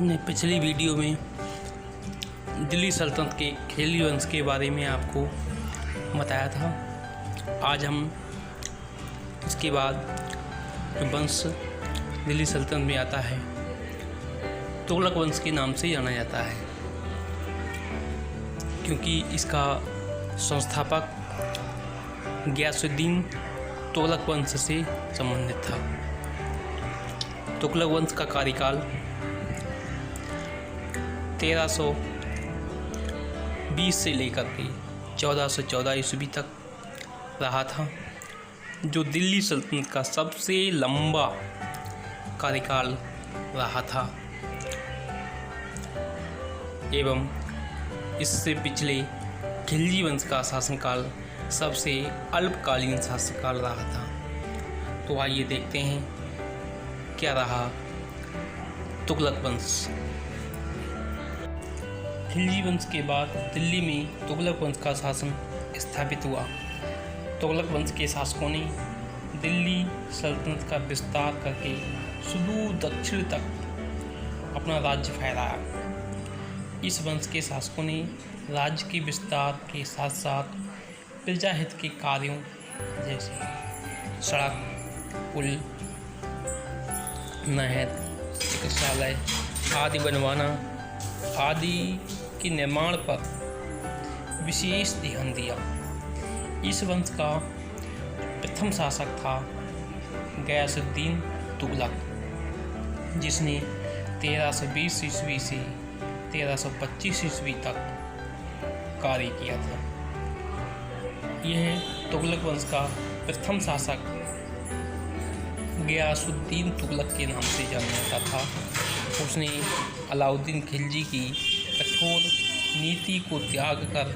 हमने पिछली वीडियो में दिल्ली सल्तनत के खिलजी वंश के बारे में आपको बताया था। आज हम इसके बाद वंश दिल्ली सल्तनत में आता है, तुगलक वंश के नाम से जाना जाता है, क्योंकि इसका संस्थापक गियासुद्दीन तुगलक वंश से संबंधित था। तुगलक वंश का कार्यकाल 1320 से लेकर के 1414 ईस्वी तक रहा था, जो दिल्ली सल्तनत का सबसे लंबा कार्यकाल रहा था एवं इससे पिछले खिलजी वंश का शासनकाल सबसे अल्पकालीन शासनकाल रहा था। तो आइए देखते हैं क्या रहा तुगलक वंश। खिलजी वंश के बाद दिल्ली में तुगलक वंश का शासन स्थापित हुआ। तुगलक वंश के शासकों ने दिल्ली सल्तनत का विस्तार करके सुदूर दक्षिण तक अपना राज्य फैलाया। इस वंश के शासकों ने राज्य के विस्तार के साथ साथ प्रजाहित के कार्यों जैसे सड़क, पुल, नहर, चिकित्सालय आदि बनवाना आदि के निर्माण पर विशेष ध्यान दिया। इस वंश का प्रथम शासक था गियासुद्दीन तुगलक, जिसने 1320 ईस्वी से 1325 ईस्वी तक कार्य किया था। यह तुगलक वंश का प्रथम शासक गियासुद्दीन तुगलक के नाम से जाना जाता था। उसने अलाउद्दीन खिलजी की कठोर नीति को त्याग कर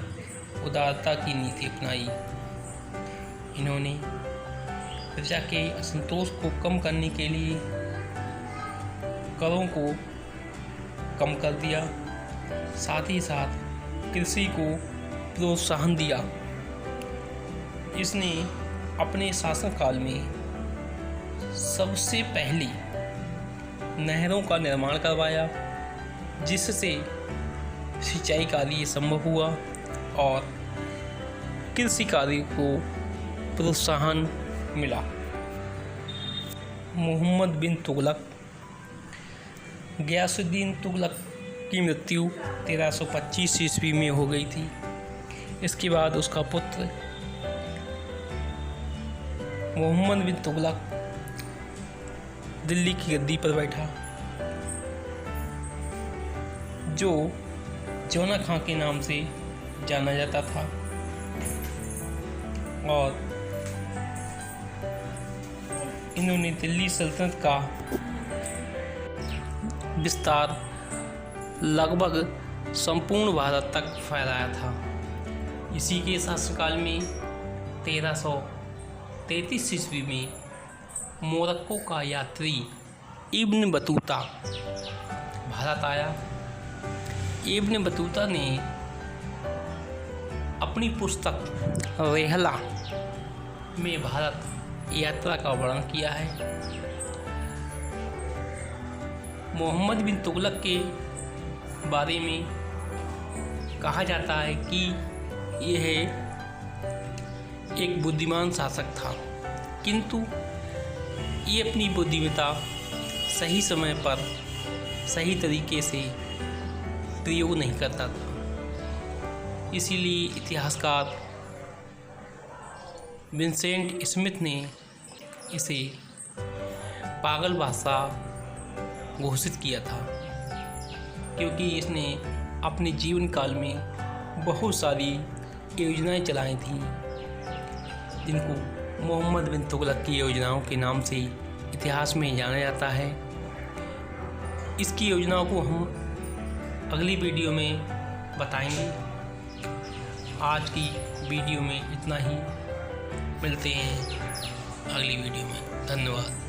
उदारता की नीति अपनाई। इन्होंने प्रजा के असंतोष को कम करने के लिए करों को कम कर दिया, साथ ही साथ कृषि को प्रोत्साहन दिया। इसने अपने शासनकाल में सबसे पहले नहरों का निर्माण करवाया, जिससे सिंचाई कार्य संभव हुआ और कृषि कार्य को प्रोत्साहन मिला। मोहम्मद बिन तुगलक। गियासुद्दीन तुगलक की मृत्यु 1325 ईस्वी में हो गई थी। इसके बाद उसका पुत्र मोहम्मद बिन तुगलक दिल्ली की गद्दी पर बैठा, जो जौना खां के नाम से जाना जाता था, और इन्होंने दिल्ली सल्तनत का विस्तार लगभग संपूर्ण भारत तक फैलाया था। इसी के शासनकाल में 1333 ईस्वी में मोरक्को का यात्री इब्न बतूता भारत आया। इब्न बतूता ने अपनी पुस्तक रेहला में भारत यात्रा का वर्णन किया है। मोहम्मद बिन तुगलक के बारे में कहा जाता है कि यह एक बुद्धिमान शासक था, किंतु ये अपनी बुद्धिमत्ता सही समय पर सही तरीके से प्रयोग नहीं करता था। इसीलिए इतिहासकार विंसेंट स्मिथ ने इसे पागल बादशाह घोषित किया था, क्योंकि इसने अपने जीवन काल में बहुत सारी योजनाएं चलाई थीं, जिनको मोहम्मद बिन तुगलक की योजनाओं के नाम से इतिहास में जाना जाता है। इसकी योजनाओं को हम अगली वीडियो में बताएंगे। आज की वीडियो में इतना ही। मिलते हैं अगली वीडियो में। धन्यवाद।